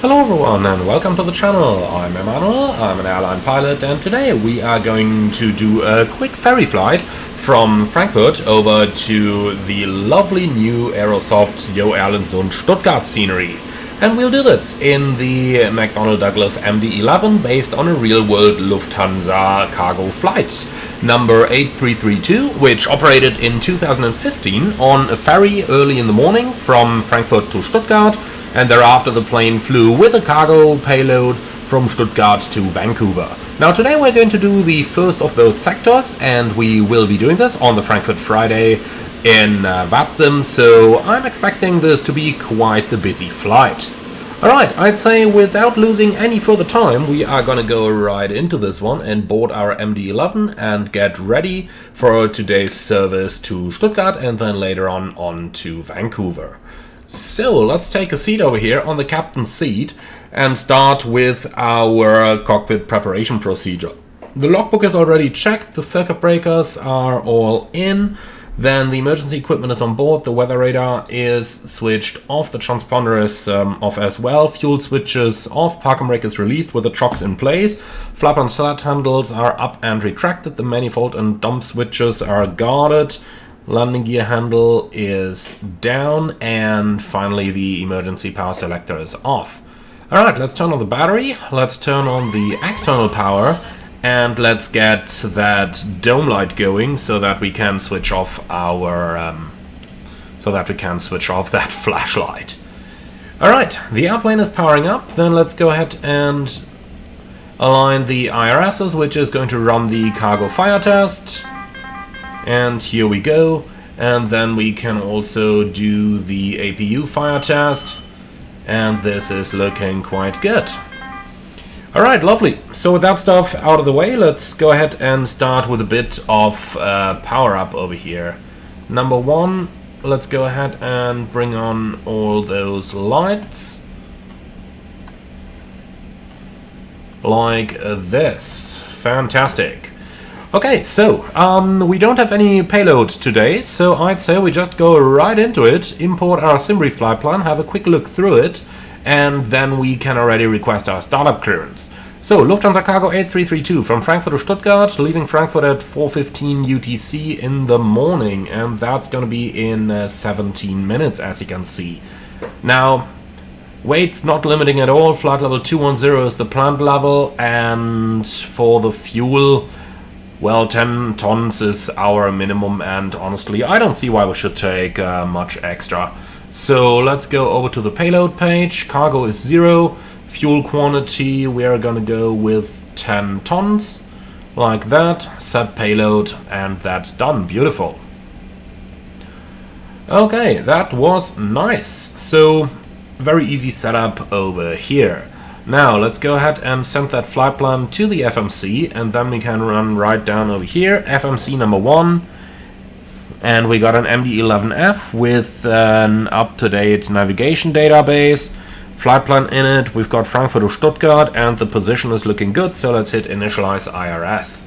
Hello everyone and welcome to the channel. I'm Emmanuel, I'm an airline pilot, and today we are going to do a quick ferry flight from Frankfurt over to the lovely new Aerosoft Yo Airlines und Stuttgart scenery. And we'll do this in the McDonnell Douglas MD-11 based on a real-world Lufthansa cargo flight number 8332, which operated in 2015 on a ferry early in the morning from Frankfurt to Stuttgart, and thereafter the plane flew with a cargo payload from Stuttgart to Vancouver. Now today we're going to do the first of those sectors, and we will be doing this on the Frankfurt Friday in VATSIM, so I'm expecting this to be quite the busy flight. Alright, I'd say without losing any further time, we are gonna go right into this one and board our MD-11 and get ready for today's service to Stuttgart and then later on to Vancouver. So let's take a seat over here on the captain's seat and start with our cockpit preparation procedure. The logbook is already checked, the circuit breakers are all in, then the emergency equipment is on board, the weather radar is switched off, the transponder is off as well, fuel switches off, parking brake is released with the chocks in place, flap and slat handles are up and retracted, the manifold and dump switches are guarded, landing gear handle is down, and finally the emergency power selector is off. Alright, let's turn on the battery, let's turn on the external power, and let's get that dome light going so that we can switch off our that flashlight. Alright, the airplane is powering up, then let's go ahead and align the IRSs, which is going to run the cargo fire test. And here we go, and then we can also do the APU fire test, and this is looking quite good. Alright, lovely. So with that stuff out of the way, let's go ahead and start with a bit of power up over here. Number one, let's go ahead and bring on all those lights like this. Fantastic. Okay, so we don't have any payload today, so I'd say we just go right into it, import our Simbrief flight plan, have a quick look through it, and then we can already request our startup clearance. So, Lufthansa Cargo 8332 from Frankfurt to Stuttgart, leaving Frankfurt at 4:15 UTC in the morning, and that's going to be in 17 minutes, as you can see. Now, weight's not limiting at all, flight level 210 is the planned level, and for the fuel, well, 10 tons is our minimum, and honestly, I don't see why we should take much extra. So let's go over to the payload page. Cargo is 0. Fuel quantity, we are gonna go with 10 tons. Like that. Set payload, and that's done. Beautiful. Okay, that was nice. So, very easy setup over here. Now, let's go ahead and send that flight plan to the FMC, and then we can run right down over here, FMC number 1, and we got an MD-11F with an up-to-date navigation database, flight plan in it, we've got Frankfurt to Stuttgart, and the position is looking good, so let's hit Initialize IRS.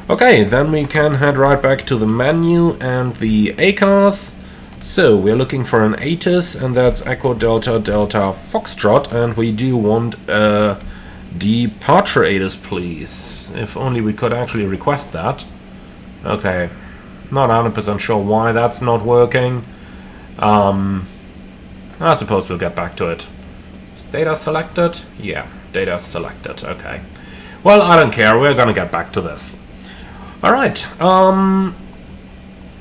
Okay, then we can head right back to the menu and the ACARS. So, we're looking for an ATIS, and that's Echo Delta Delta Foxtrot, and we do want a departure ATIS, please. If only we could actually request that. Okay, not 100% sure why that's not working. I suppose we'll get back to it. Is data selected? Yeah, data selected, okay. Well, I don't care, we're gonna get back to this. Alright,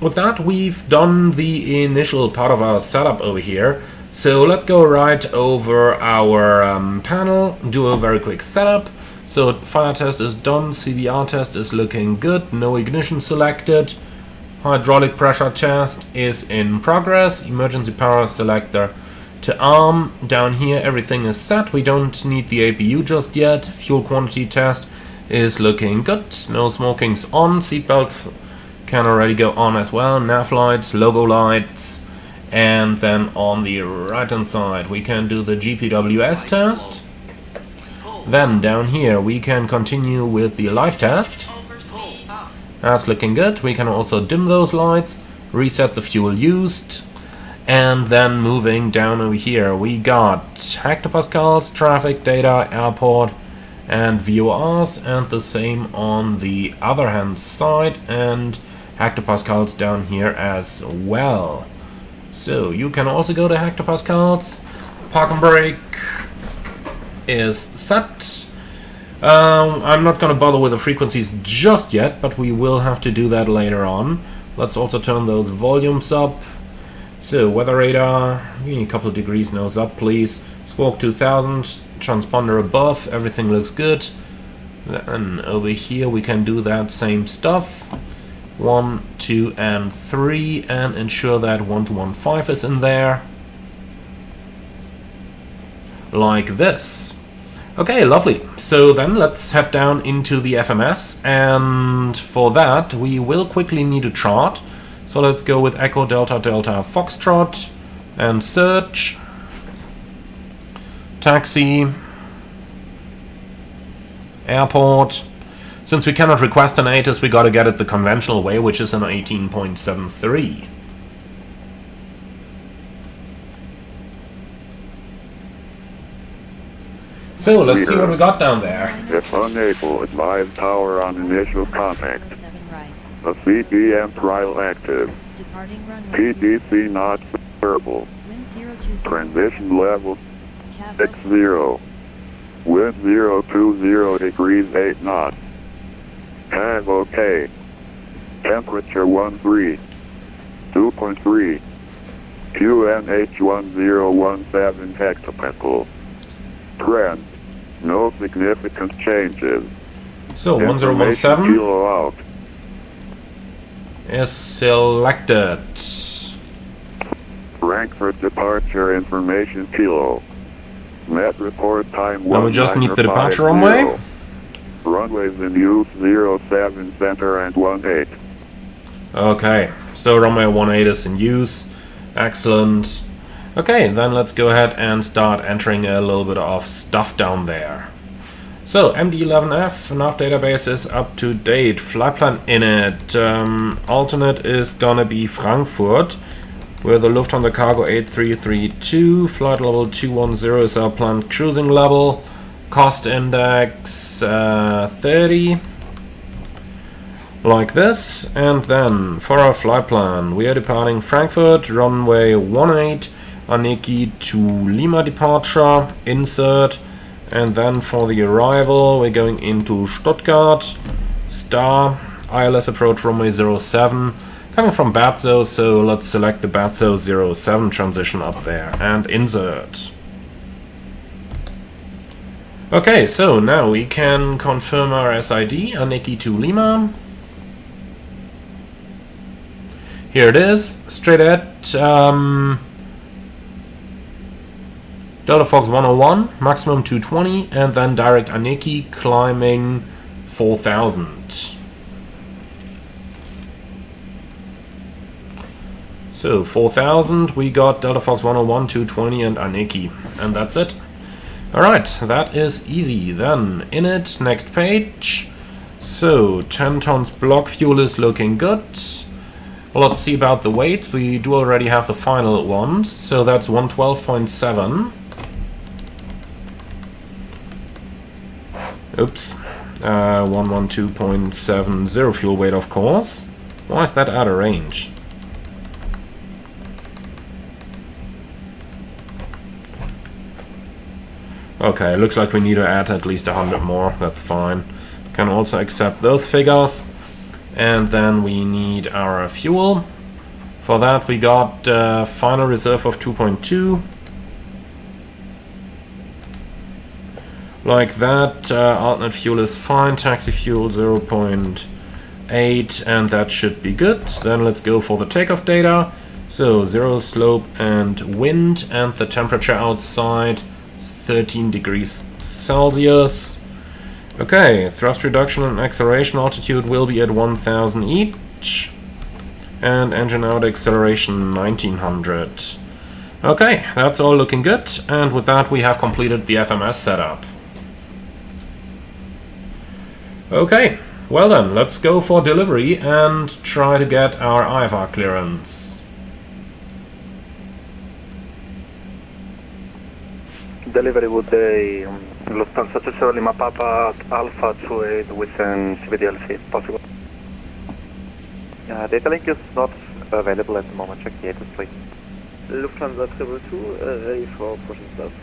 with that, we've done the initial part of our setup over here. So let's go right over our panel, do a very quick setup. So fire test is done, CVR test is looking good, no ignition selected. Hydraulic pressure test is in progress, emergency power selector to arm. Down here everything is set, we don't need the APU just yet. Fuel quantity test is looking good, no smoking's on, seatbelts can already go on as well, nav lights, logo lights, and then on the right hand side we can do the GPWS test. Then down here we can continue with the light test. That's looking good. We can also dim those lights, reset the fuel used, And then moving down over here, we got hectopascals, traffic data, airport, and VORs, and the same on the other hand side, and hectopascals down here as well. So you can also go to hectopascals. Park and brake is set. I'm not going to bother with the frequencies just yet, but we will have to do that later on. Let's also turn those volumes up. So weather radar, give me a couple of degrees nose up please. Squawk 2000, transponder above, everything looks good. Then over here we can do that same stuff. 1, 2, and 3, and ensure that 1215 is in there. Like this. Okay, lovely. So then let's head down into the FMS, and for that we will quickly need a chart. So let's go with Echo Delta Delta Foxtrot and search. Taxi. Airport. Since we cannot request an ATIS, we gotta get it the conventional way, which is an 18.73. So let's see what we got down there. If unable, advise power on initial contact. The CBM trial active. PDC not verbal. Transition level 60. Wind 020 degrees 8 knots. Tag OK. Temperature 13. 2.3. QNH 1017 hectopascal. Trend. No significant changes. So 1017 kilo out. is selected. Frankfurt departure information kilo. Met report time. Now we just need the departure runway. Runways in use 07 center and 18. Okay, so runway 18 is in use. Excellent. Okay, then let's go ahead and start entering a little bit of stuff down there. So MD-11F, nav database is up to date. Flight plan in it. Alternate is gonna be Frankfurt, where the Lufthansa Cargo 8332. Flight level 210 is our planned cruising level. Cost index 30. Like this. And then for our flight plan, we are departing Frankfurt, runway 18. Aniki to Lima departure, insert, and then for the arrival we're going into Stuttgart, star, ILS approach runway 07, coming from Batzo, so let's select the Batzo 07 transition up there and insert. Okay, so now we can confirm our SID, Aniki to Lima. Here it is, straight at Delta Fox 101, maximum 220, and then direct Aniki climbing 4000. So 4000, we got Delta Fox 101, 220, and Aniki, and that's it. Alright, that is easy. Then in it, next page. So 10 tons block fuel is looking good. Well, let's see about the weight. We do already have the final ones, so that's 112.7. Oops, 112.70 fuel weight, of course. Why is that out of range? Okay, looks like we need to add at least 100 more, that's fine. Can also accept those figures. And then we need our fuel. For that we got final reserve of 2.2. Like that, alternate fuel is fine, taxi fuel 0.8, and that should be good. Then let's go for the takeoff data. So 0 slope and wind, and the temperature outside is 13 degrees Celsius. Okay, thrust reduction and acceleration altitude will be at 1000 each. And engine out acceleration 1900. Okay, that's all looking good, and with that we have completed the FMS setup. Okay, well then, let's go for delivery and try to get our IFR clearance. Delivery would be Lufthansa to Lima Papa Alpha 28 within CVDLC, possible. Data link is not available at the moment. Check the ATC, please. Lufthansa 222, ready for pushing stuff.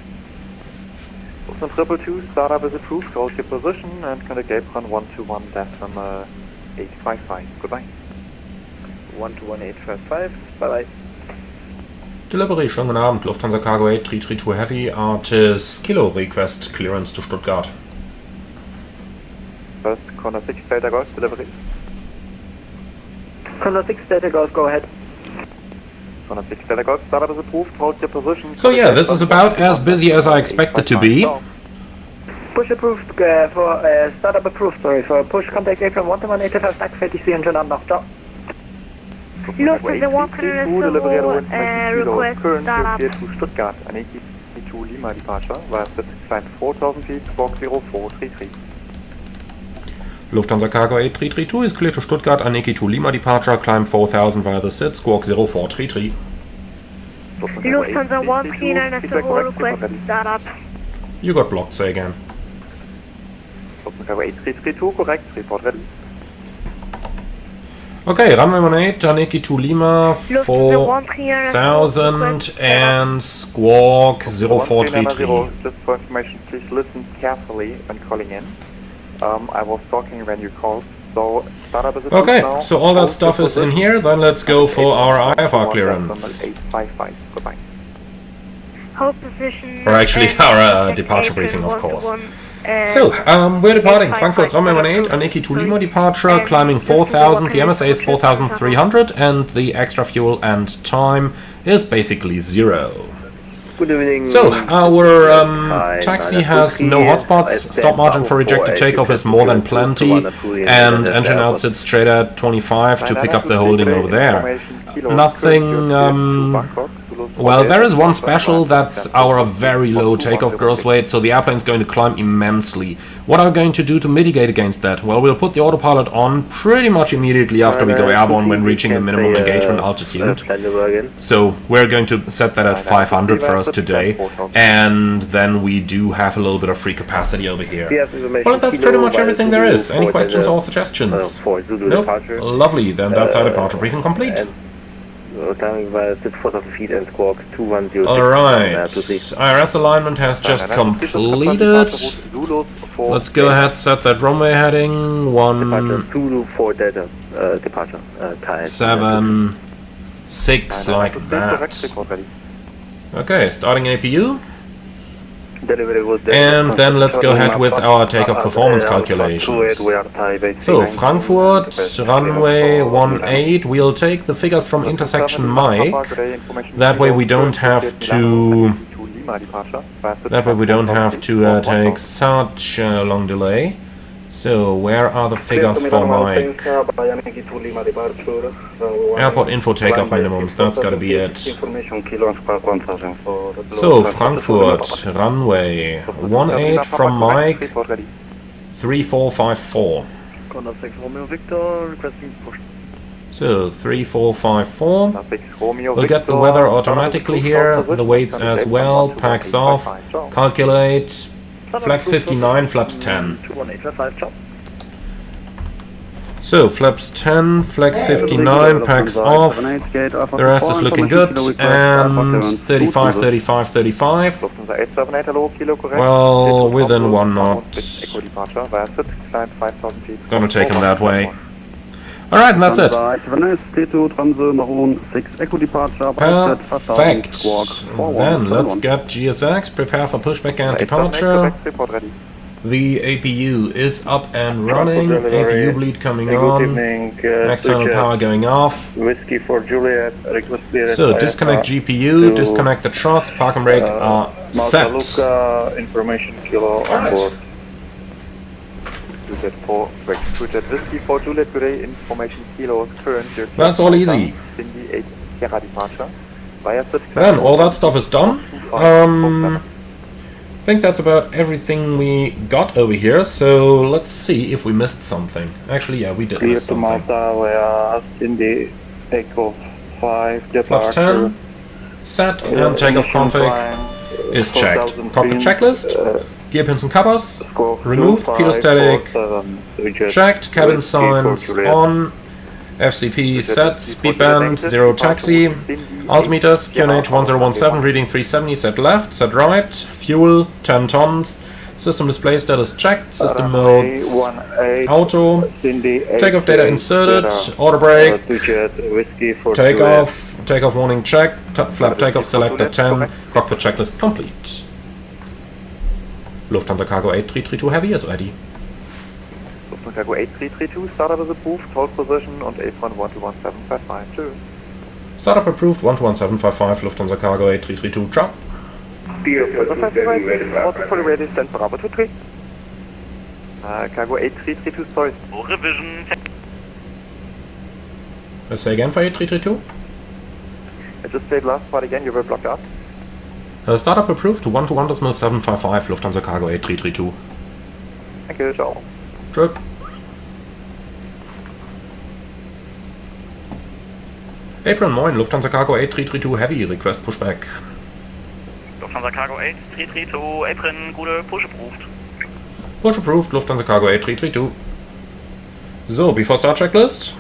Lufthansa 222, startup is approved. Hold your position and contact apron 121 DEFM 855. Goodbye. 121-855, bye bye. Delivery, schönen guten Abend. Lufthansa Cargo 8332 Heavy, Artis, Kilo request clearance to Stuttgart. First, corner 6 Delta Golf, delivery. Corner 6 Delta Golf, go ahead. Corner 6 Delta Golf, startup is approved. Hold your position. So yeah, this is about as busy as I expected to be. Push approved for startup approved, sorry, for push contact apron 121-855, stack 33 engine on knock, ciao. Lufthansa 100 request startup. to Stuttgart, Aniki to Lima departure, via climb 4000 feet, squawk 0433. Lufthansa Cargo 8332 is clear to Stuttgart, Aniki to Lima departure, climb 4000 via the SID, squawk 0433. Lufthansa 139 request startup. You got blocked, say again. Lufthansa Cargo 8332, correct, report ready. Okay, runway 18, Aniki to Lima, 4000 and squawk 0433. Just for information, please listen carefully when calling in. I was talking when you called, so startup is approved now. Okay, so all that stuff is in here, then let's go for our IFR clearance. 855, goodbye. Hold position. Or actually our departure briefing, of course. So, we're departing Frankfurt runway 18, Aniki to Lima departure, climbing 4000, the MSA is 4300, and the extra fuel and time is basically 0. Good evening. So, our taxi has no hotspots, stop margin for rejected takeoff is more than plenty, and engine out sits straight at 25 to pick up the holding over there. Nothing, well, there is one special, that's our very low takeoff gross weight, so the airplane is going to climb immensely. What are we going to do to mitigate against that? Well, we'll put the autopilot on pretty much immediately after we go airborne when reaching the minimum engagement altitude. So we're going to set that at 500 for us today, and then we do have a little bit of free capacity over here. Well, that's pretty much everything there is. Any questions or suggestions? Nope. Lovely, then that's our departure briefing complete. Alright, IRS alignment has just completed. Let's go ahead, set that runway heading 176 like that. Okay, starting APU. And then let's go ahead with our takeoff performance calculations. So, Frankfurt, runway 18, we'll take the figures from intersection Mike. That way we don't have to... take such a long delay. So, where are the figures for Mike? Airport info takeoff minimums, that's gotta be it. So, Frankfurt, runway 18 from Mike, 3454. So, 3454. We'll get the weather automatically here, the weights as well, packs off, calculate. Flaps 59, flaps 10. So, flaps 10, flaps 59, packs off, the rest is looking good, and 35, 35, 35, well, within 1 knot. Gonna take him that way. Alright, and that's it. Perfect. Then let's get GSX, prepare for pushback and departure. The APU is up and running, APU bleed coming on, external power going off. So disconnect GPU, disconnect the trucks, park and brake are set. Alright. That's all easy. Then all that stuff is done. I think that's about everything we got over here, so let's see if we missed something. Actually, yeah, we did miss something. Flaps 10, set and takeoff config. is checked. Cockpit checklist. Gear pins and covers. Removed. Pilostatic. Checked. Cabin signs on. FCP set. Speed band 0 taxi. Altimeters. QNH 1017 reading 370. Set left. Set right. Fuel 10 tons. System display status checked. System mode auto. Takeoff data inserted. Auto brake. Takeoff. Takeoff warning checked. Flap takeoff selected 10. Cockpit checklist complete. Lufthansa Cargo 8332 Heavy is ready. Lufthansa Cargo 8332, startup is approved, hold position und apron 121755. Tschüss. Startup approved 121755 Lufthansa Cargo 8332. Ciao. Fully ready, stand for Bravo 23. Cargo 8332, sorry. Revision. Let's say again for 8332. I just said last part again, you were blocked out. Startup approved to 121.755 Lufthansa Cargo 8332. Thank you, ciao. Trip. Apron moin, Lufthansa Cargo 8332 Heavy, request pushback. Lufthansa Cargo 8332, Apron, gute Push approved. Push approved, Lufthansa Cargo 8332. So, before start checklist.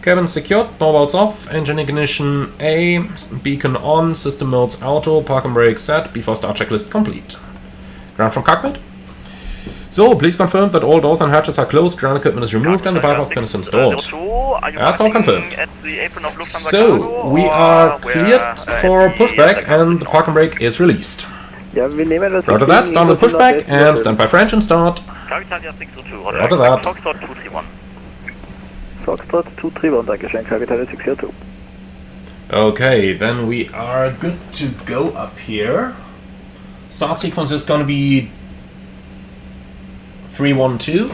Cabin secured, door valves off, engine ignition A, beacon on, system modes auto, park and brake set, before start checklist complete. Ground from cockpit. So, please confirm that all doors and hatches are closed, ground equipment is removed and the bypass pin is installed. That's all confirmed. So, we are cleared for pushback and the park and brake is released. Roger that, start the pushback and stand by for engine start. Roger that. Foxtrot 231. Foxtrot 231, Dankeschön, Cargo 602. Okay, then we are good to go up here. Start sequence is going to be 312.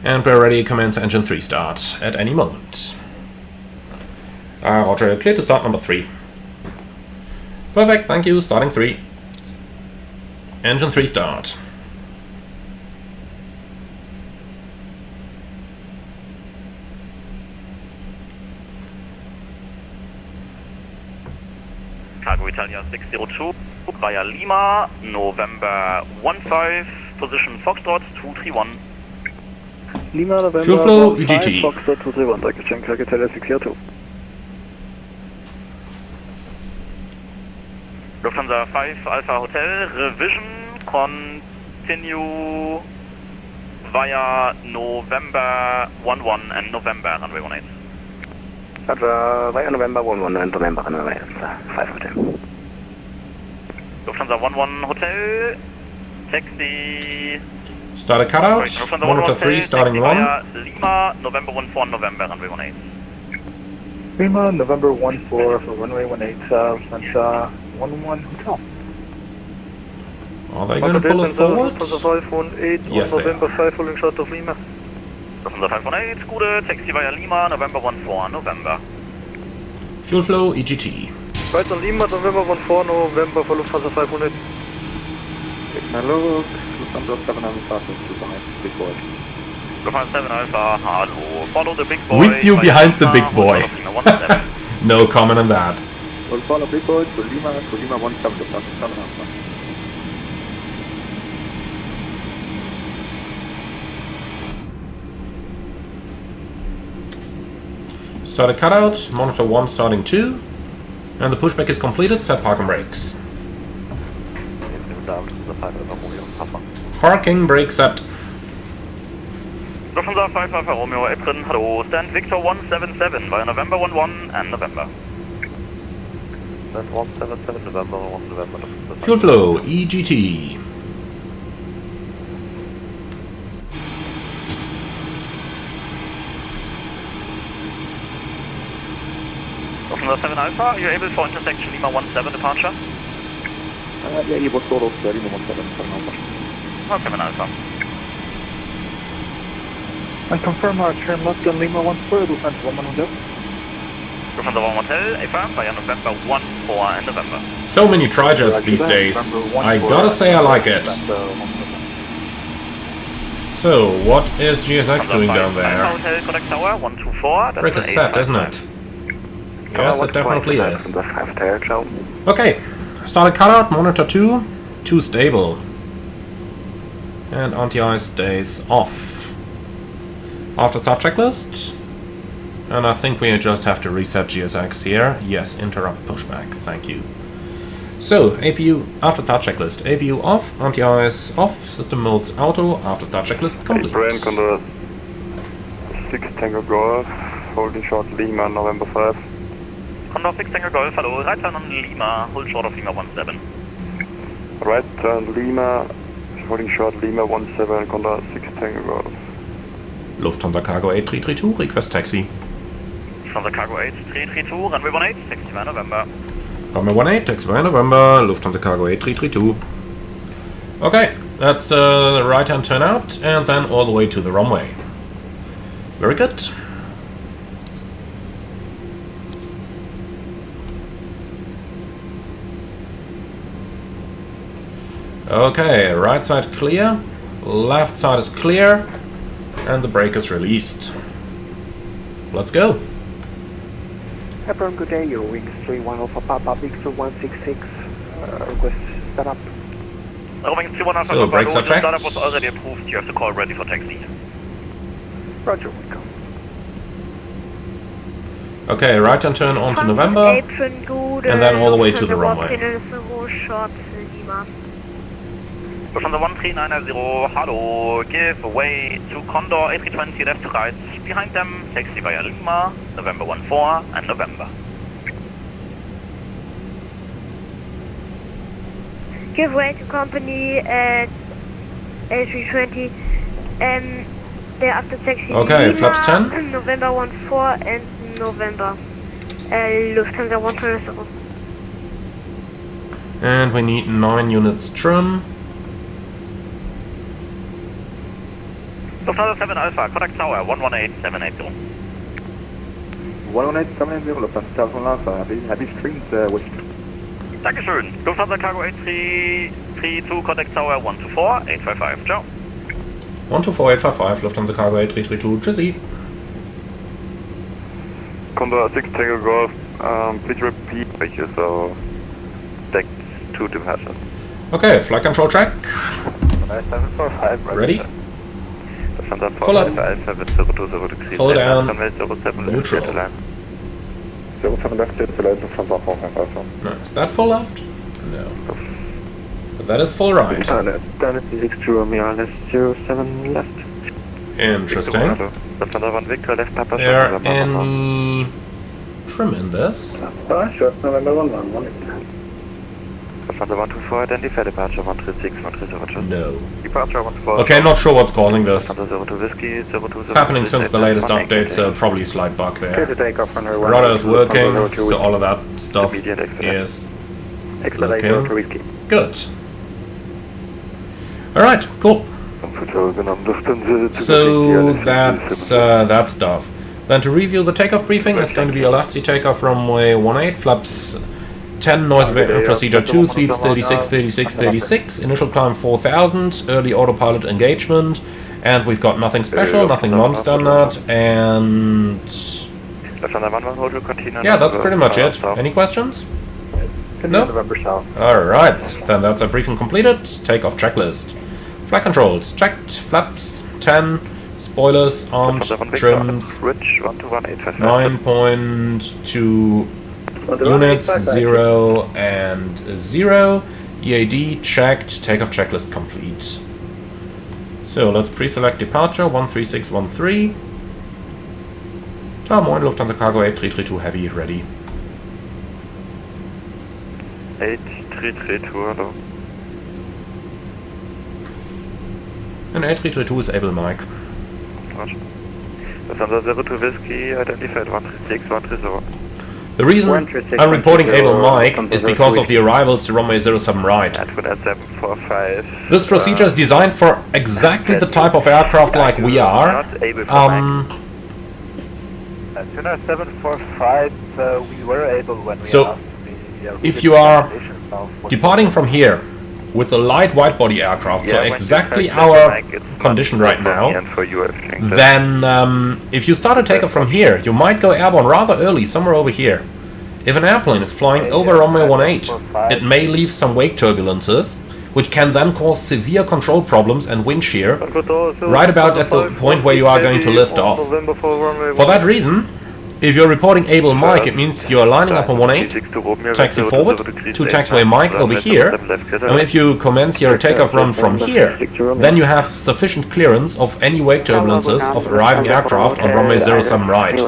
And we're ready to commence engine 3 start at any moment. Roger, clear to start number 3. Perfect, thank you, starting 3. Engine 3 start. Cargo Italia 602, via Lima, November 15, position Foxtrot 231. Lima, November Fuel flow, 15, EGT. Foxtrot 231, Dankeschön, Cargo Italia 602. Lufthansa 5 Alpha Hotel, revision, continue via November 11 and November runway 18. Via November 11 and November runway 5 Hotel. Lufthansa 11 Hotel, taxi. Start a cutout, monitor 3 starting 1. Via Lima, November 14, November runway 18. Lima, November 14 for runway 18, Lufthansa 11 Hotel. Are they going to pull us forward? Lufthansa 518 Yes, they November are. 5 holding short of Lima. Lufthansa 518, gute, taxi via Lima, November 14, November. Fuel flow, EGT. Right on Lima, November 14, November for Lufthansa 500. Hello, Lufthansa 7 Alpha, to behind, big boy. Lufthansa 7 Alpha, hello. Follow the big boy. With you via behind the Lima, big boy. Hotel Lima 17. No comment on that. We'll follow big boy to Lima 17, Lufthansa 7 Alpha. Start a cutout, monitor 1 starting 2. And the pushback is completed, set park and brakes. Parking brake set. Lufthansa 5 Alpha Romeo, apron, hello. Stand Victor 177 via November 11 and November. Stand 177, November 1 November. Fuel flow, EGT. Lufthansa 7 Alpha, are you able for intersection Lima 17 departure? Yeah, he was sort of Lima 17, Alpha. 7 Alpha. And confirm our turn left on Lima 14, Lufthansa 1 Hotel. Lufthansa 1 Hotel, affirm via November 14 and November. So many trijets these days. I gotta say I like it. So, what is GSX doing down there? Hotel, Connect Tower, 124. Brake is set, isn't it? Yes, it definitely is. Okay, Started cutout, monitor 2, too stable. And anti-eye stays off. After start checklist. And I think we just have to reset GSX here. Yes, interrupt pushback, thank you. So, APU, after start checklist, APU off, anti-eyes off, system modes auto, after start checklist complete. Brain Condor 6 Tango Golf, holding short Lima, November 5. Condor 6 Tango Golf, hello, right turn on Lima, hold short of Lima 17. Right turn Lima, holding short Lima 17, Condor 6 Tango Golf. Lufthansa Cargo 8332, request taxi. Lufthansa Cargo 8332, runway 18, taxi by November. Runway 18, taxi by November, Lufthansa Cargo 8332. Okay, that's the right-hand turn out, and then all the way to the runway. Very good. Okay, right side clear, left side is clear, and the brake is released. Let's go. Everyone, good day. Your wings 31 Alpha Papa Victor 166. Request start up. Wings 31 Alpha So, Papa, brakes are the startup checked. was already approved. You have to call ready for taxi. Roger, welcome. Okay, right hand turn on to November, and then all the way to the runway. Lufthansa 1390, hello, give way to Condor 8320 left to right. Behind them, taxi via Lima, November 14 and November. Give way to company at A320 thereafter taxi Okay, Lima, flaps 10. November 14 and November. Lufthansa 120. And we need 9 units trim. Lufthansa 7 Alpha, contact tower 118780. 11870, Lufthansa 7 Alpha. Happy streams, with Dankeschön. Lufthansa Cargo 8332, contact tower 124855. Ciao. 124855, Lufthansa Cargo 8332, tschüssi. Condor 6 Tango Golf, please repeat, thank you, so deck 2 departure. Okay, flight control check. 745, Ready? Full up. Full down. Neutral. 07 left, Lufthansa 4 No, is that full left? No. But that is full right. Dynasty 62 Romeo, 07 left. Interesting. Lufthansa 1 Victor, left Papa. There any trim in this? Sure, November 11. Lufthansa 124, identify departure 136, 137. No. Departure 124. Okay, not sure what's causing this. Lufthansa 02 Whiskey, 02. It's happening since the latest update, so probably a slight bug Clear to there. take off runway 1. Rudder is working, so all of that stuff Immediate is Accelerator looking to Whiskey. good. Alright, cool. So that's that stuff. Then to review the takeoff briefing, it's going to be a left seat takeoff runway 18, flaps 10, noise abatement procedure 2, speeds 36, 36, 36, initial climb 4000, early autopilot engagement, and we've got nothing special, nothing non-standard, and yeah, that's pretty much it. Any questions? No? November South. Alright, then that's a briefing completed. Takeoff checklist. Flight controls checked, flaps 10, spoilers armed, trims 9.2 units, 0 and 0. EAD checked, takeoff checklist complete. So let's pre-select departure 13613. Tower Moin, Lufthansa Cargo 8332 Heavy ready. 8332, hello. And 8332 is able mic. Lufthansa 02 Whiskey, identified 136, 130. The reason I'm reporting able mic is because of the arrivals to runway 07 right. This procedure is designed for exactly the type of aircraft like we are. 745, we were able when we So, if you are departing from here with a light widebody aircraft, so exactly our condition right now, then if you start a takeoff from here, you might go airborne rather early, somewhere over here. If an airplane is flying over runway 18, it may leave some wake turbulences, which can then cause severe control problems and wind shear right about at the point where you are going to lift off. For that reason, if you're reporting able Mike, it means you're lining up on 18, taxi forward, to taxiway Mike over here, and if you commence your takeoff run from here, then you have sufficient clearance of any wake turbulences of arriving aircraft on runway 07 right.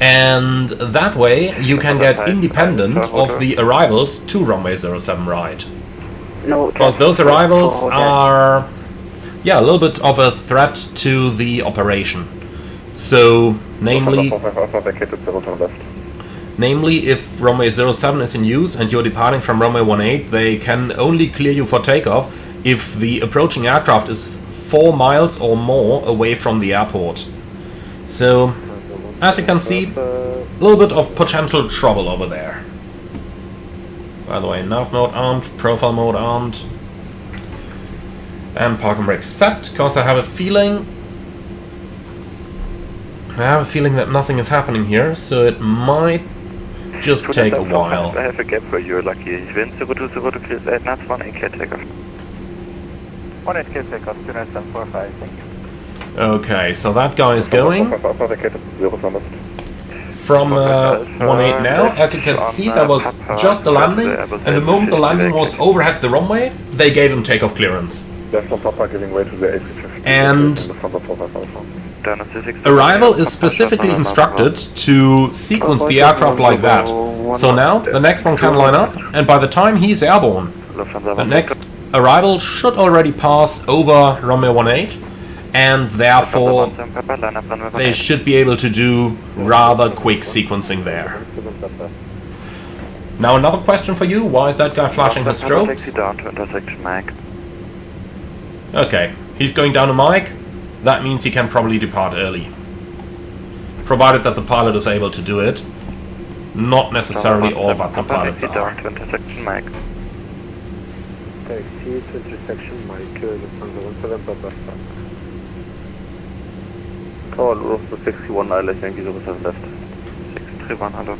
And that way you can get independent of the arrivals to runway 07 right. Because those arrivals are, yeah, a little bit of a threat to the operation. So, namely, if runway 07 is in use and you're departing from runway 18, they can only clear you for takeoff if the approaching aircraft is 4 miles or more away from the airport. So, as you can see, a little bit of potential trouble over there. By the way, nav mode armed, profile mode armed, and park and brake set, because I have a feeling that nothing is happening here, so it might just take a while. I have a gap for you, lucky. Wind 0202 clears 8 knots, 18K takeoff. 18K takeoff, 2945, thank you. Okay, so that guy is going from 18 now. As you can see, there was just a landing, and the moment the landing was overhead the runway, they gave him takeoff clearance. And arrival is specifically instructed to sequence the aircraft like that. So now the next one can line up, and by the time he's airborne, the next arrival should already pass over runway 18, and therefore they should be able to do rather quick sequencing there. Now another question for you, why is that guy flashing his strobes? Okay, he's going down to Mike. That means he can probably depart early. Provided that the pilot is able to do it. Not necessarily all VATSIM pilots are. To intersection Mike. Taxi to intersection Mike, Lufthansa 17 Papa. Tower Lufthansa 61 ILS Yankee 07 left. 63100.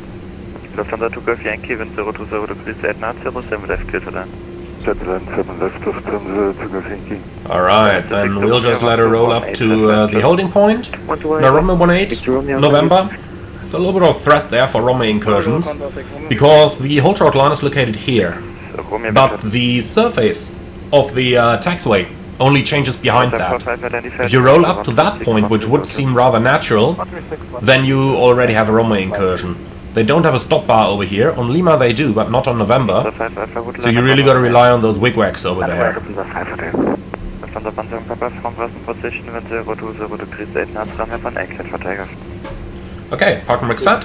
Lufthansa 2 Golf Yankee, wind 020 degrees 8 knots, 07 left, clear to land. Alright, then we'll just let her roll up to the holding point. Now runway 18, November. There's a little bit of threat there for runway incursions, because the hold short line is located here, but the surface of the taxiway only changes behind that. If you roll up to that point, which would seem rather natural, then you already have a runway incursion. They don't have a stop bar over here. On Lima they do, but not on November. So you really got to rely on those wigwags over there. Okay, park and brake set.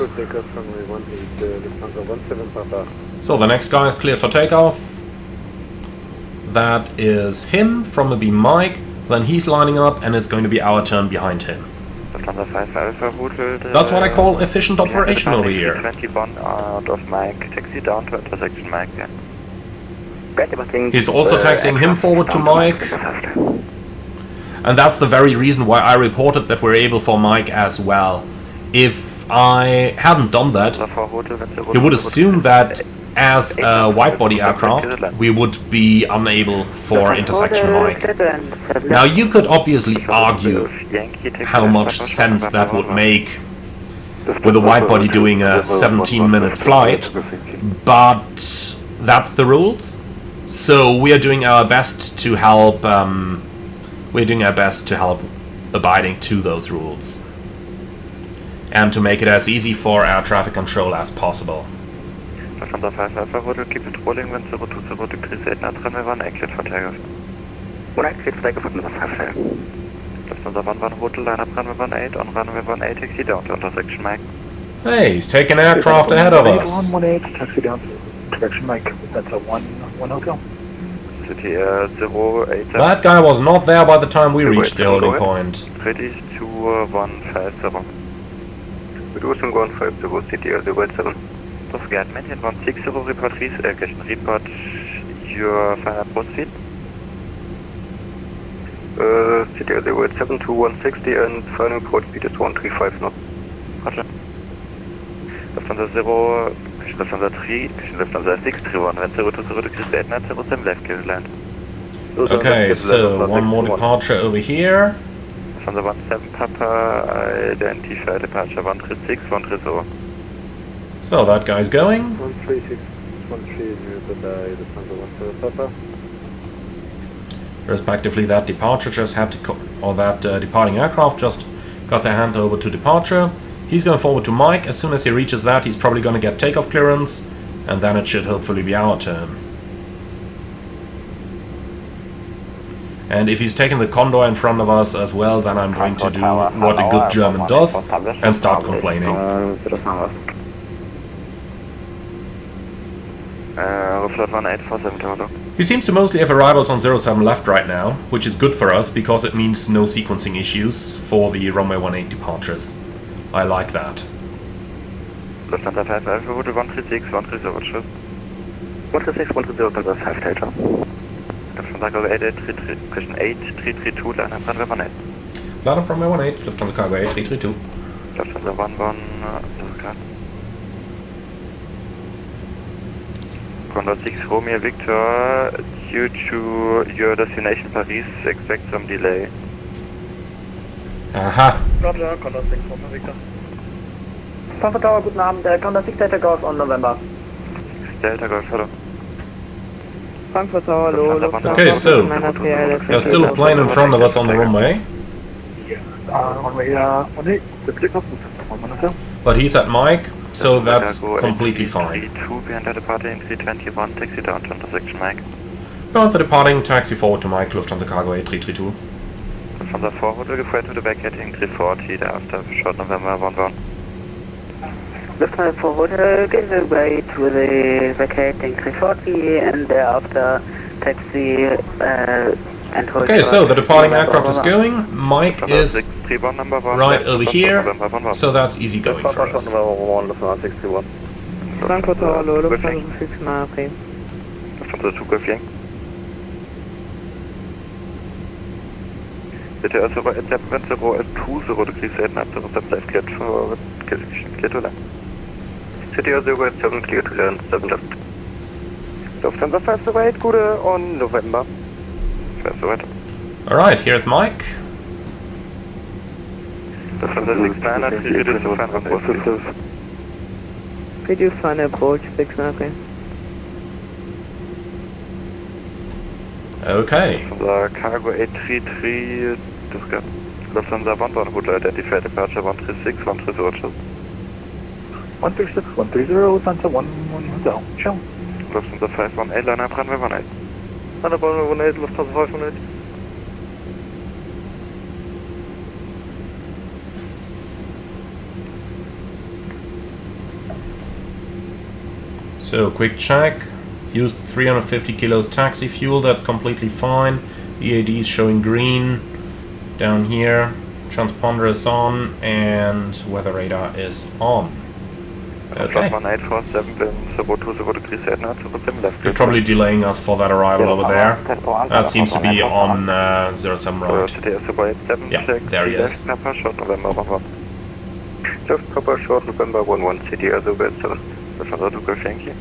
So the next guy is cleared for takeoff. That is him from the beam Mike. Then he's lining up, and it's going to be our turn behind him. That's what I call efficient operation over here. 21 out of Mike, taxi down to intersection Mike, yeah. He's also taxiing him forward to Mike. And that's the very reason why I reported that we're able for Mike as well. If I hadn't done that, you would assume that as a widebody aircraft, we would be unable for intersection Mike. Now you could obviously argue how much sense that would make with a widebody doing a 17-minute flight, but that's the rules. So we are doing our best to help. Abiding to those rules, and to make it as easy for air traffic control as possible. Lufthansa 5 Alpha Hotel, keep it rolling, wind 020 degrees 8 knots, runway 18, cleared for takeoff. 18, cleared for takeoff, Lufthansa 5. Lufthansa 1 Hotel, line up runway 18, on runway 18, taxi down to intersection Mike. Hey, he's taking aircraft ahead of us. 118, taxi down to intersection Mike. That's a 1 hotel. City 08. That guy was not there by the time we reached the holding point. Ready to 150. Reducing 150, City 087. Don't forget, maintain 160, report your final approach speed. City 087 to 160 and final approach speed is 135 knots. Roger. Lufthansa 0 Lufthansa 3, Lufthansa 631, when 020 degrees 8907 left, give land. Okay, so one more departure over here. Lufthansa 17 Papa, identify departure 136, 130. So that guy's going. 136, 130, goodbye, Lufthansa 17 Papa. Respectively, that departure just had to, or that departing aircraft just got their hand over to departure. He's going forward to Mike. As soon as he reaches that, he's probably going to get takeoff clearance, and then it should hopefully be our turn. And if he's taking the Condor in front of us as well, then I'm going to do what a good German does and start complaining. Flight 1847 Toronto. He seems to mostly have arrivals on 07 left right now, which is good for us because it means no sequencing issues for the runway 18 departures. I like that. Lufthansa 5 Alpha, route 136, 130, tschüss. 136, 130, that's 5 Delta. Lufthansa Cargo 8, question 8, 332, line up runway 18. Line up runway 18, Lufthansa Cargo 8, 332. Lufthansa 11, das klar. Condor 6 Romeo Victor, due to your destination Paris, expect some delay. Aha. Roger, Condor 6 Romeo Victor. Frankfurt Tower, guten Abend. Condor 6 Delta Golf on November. Delta Golf, hello. Frankfurt Tower, hello. Okay, so there's still a plane in front of us on the runway. Runway 18, the takeoff, But he's at Mike, so that's completely fine. 32 behind the departing in 321, taxi down to intersection Mike. Go the departing, taxi forward to Mike, Lufthansa Cargo 8332. Lufthansa forward will flight to the back heading 340, thereafter short November 11. Lufthansa forward, give away to the vacating 340 and thereafter taxi and hold. Okay, so the departing aircraft is going. Mike is right over here, so that's easy going for us. Frankfurt Tower, hello, Lufthansa 6 Mari. Lufthansa 2 Golf Yankee. Bitte also bei Etappen 0 degrees 8907 left, cleared for clear to land. City 087 clear to land, 7 left. Lufthansa 508, Gute on November. 508. Alright, here's Mike. Lufthansa 69, reduce to final approach. Reduce final approach, 6 Mari. Okay. Lufthansa Cargo 833, Lufthansa 11 would identify departure 136, 130. 136, 130, Lufthansa 110, show. Lufthansa 518, line up runway 18. Line up runway 18, Lufthansa 518. So, quick check. Used 350 kilos taxi fuel, that's completely fine. EAD is showing green down here. Transponder is on and weather radar is on. Okay. You're probably delaying us for that arrival over there. That seems to be on 07 road. Yeah, there he is. Just Papa short November 11 City as a vessel. Lufthansa 2 Golf Yankee.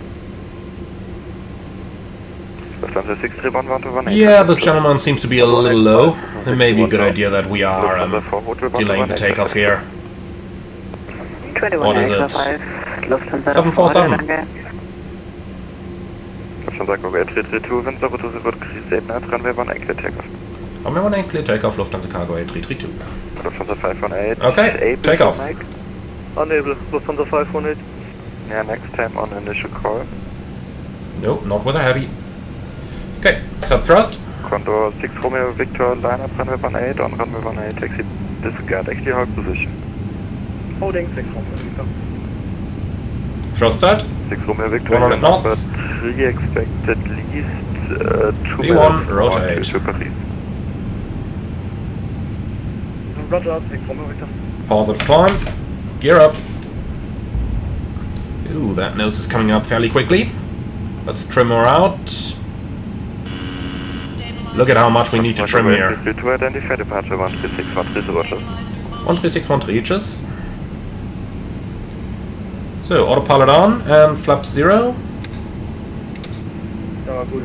Lufthansa 631 Yeah, this gentleman seems to be a little low. It may be a good idea that we are delaying the takeoff here. What is it? 747. Lufthansa Cargo 832, when 020 degrees 89, runway 18 clear takeoff. Runway 18 clear takeoff, Lufthansa Cargo 8332. Lufthansa 518. Okay, takeoff. Unable, Lufthansa 518. Yeah, next time on initial call. No, not with a heavy. Okay, set thrust. Condor 6 Romeo Victor, line up runway 18 on runway 18, taxi disregard, actually hold position. Holding 6 Romeo Victor. Thrust set. 6 Romeo Victor, 100 knots. 3 expected least 2 V1, rotate. to Paris. Roger, 6 Romeo Victor. Positive climb. Gear up. Ooh, that nose is coming up fairly quickly. Let's trim her out. Look at how much we need to trim here. To identify departure 136, 130, Roger. 136, 1 reaches. So, autopilot on and flap 0. Ja, gut.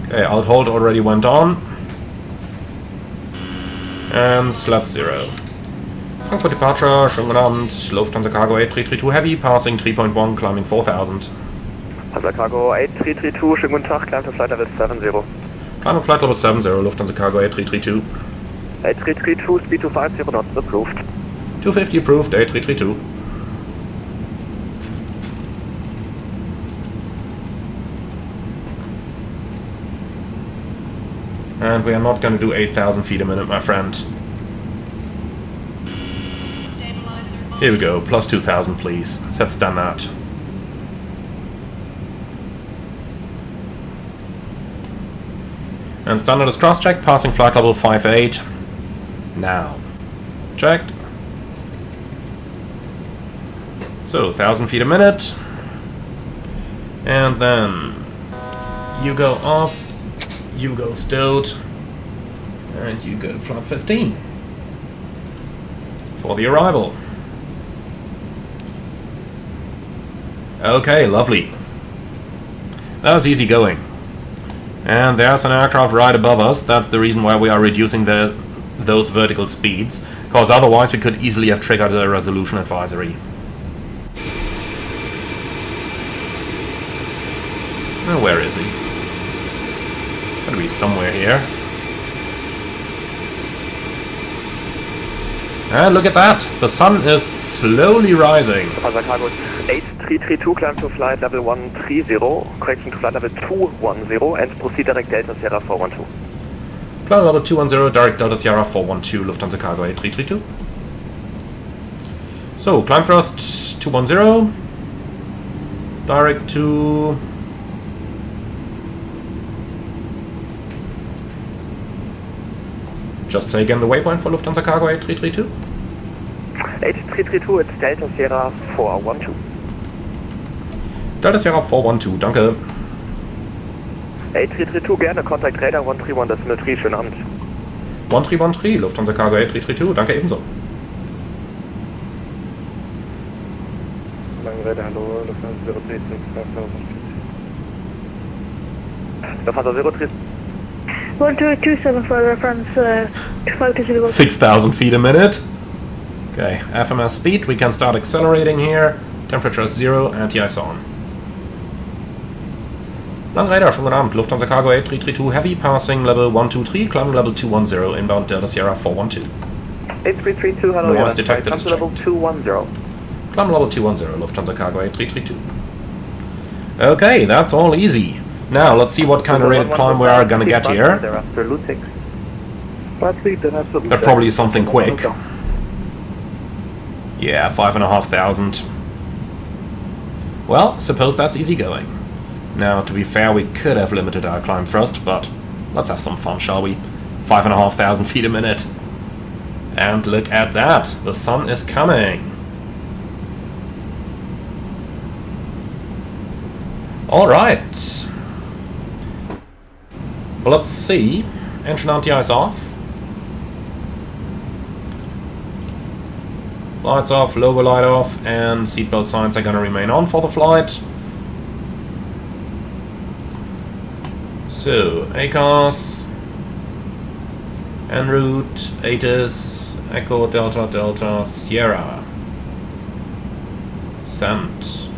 Okay, alt hold already went on. And slap 0. Frankfurt departure, schönen guten Abend. Lufthansa Cargo 8332 Heavy, passing 3.1, climbing 4000. Lufthansa Cargo 8332, schönen guten Tag, climb to flight level 70. Climb to flight level 70, Lufthansa Cargo 8332. 8332, speed 250 knots approved. 250 approved, 8332. And we are not going to do 8,000 feet a minute, my friend. Here we go, plus 2,000 please. Set standard. And standard is cross-checked, passing flight level 58. Now. Checked. So, 1,000 feet a minute. And then you go off, you go stowed, and you go to flap 15 for the arrival. Okay, lovely. That was easy going. And there's an aircraft right above us. That's the reason why we are reducing those vertical speeds, because otherwise we could easily have triggered a resolution advisory. Now, where is he? Gotta be somewhere here. And look at that! The sun is slowly rising. Lufthansa Cargo 8332, climb to flight level 130, correction to flight level 210, and proceed direct Delta Sierra 412. Flight level 210, direct Delta Sierra 412, Lufthansa Cargo 8332. So, climb thrust 210, direct to... Just say again the waypoint for Lufthansa Cargo 8332. 8332, it's Delta Sierra 412. Delta Sierra 412, danke. 8332, gerne, Contact Radar 131.3, schönen Abend. 1313, Lufthansa Cargo 8332, danke ebenso. Langräder, hallo, Lufthansa 036, Lufthansa 036. 1227 for reference, focus 6,000 feet a minute. Okay, FMS speed, we can start accelerating here. Temperature is 0, anti-ice on. Langräder, schönen guten Abend. Lufthansa Cargo 8332 Heavy, passing level 123, climbing level 210, inbound Delta Sierra 412. 8332, hello, Noise detected, climb to level 210. Climb level 210, Lufthansa Cargo 8332. Okay, that's all easy. Now, let's see what kind of rated climb we are gonna get here. Probably something quick. Yeah, 5,500. Well, suppose that's easy going. Now, to be fair, we could have limited our climb thrust, but let's have some fun, shall we? 5,500 feet a minute. And look at that, the sun is coming. Alright. Well, let's see. Engine anti-ice off. Lights off, logo light off, and seatbelt signs are gonna remain on for the flight. So, ACARS, en route, ATIS, Echo, Delta, Delta, Sierra. Send.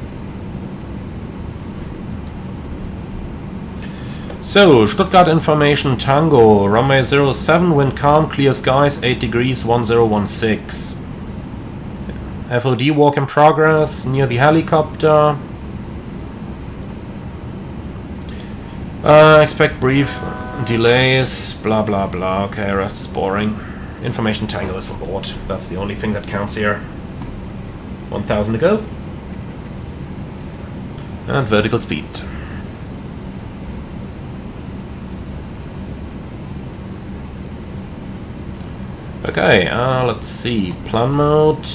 So, Stuttgart information, Tango, runway 07, wind calm, clear skies, 8 degrees, 1016. FOD walk in progress, near the helicopter. Expect brief delays, blah blah blah. Okay, rest is boring. Information Tango is on board. That's the only thing that counts here. 1,000 to go. And vertical speed. Okay, let's see. Plan mode.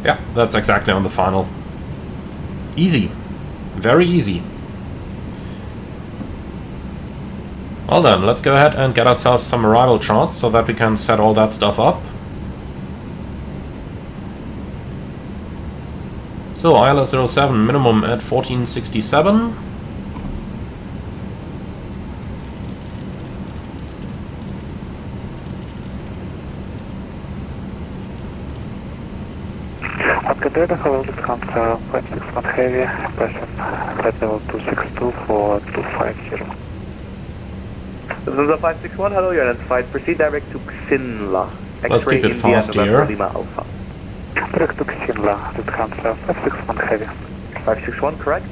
Yeah, that's exactly on the final. Easy. Very easy. Well then, let's go ahead and get ourselves some arrival charts so that we can set all that stuff up. So ILS 07 minimum at 1467. Okay, data hello, this comes 561 heavy, passing flight level 262 for 250. This is a 561, hello, you're identified. Proceed direct to Xinla. Let's keep it fast here. Lima Alpha. Direct to Xinla, this comes 561 heavy. 561, correct.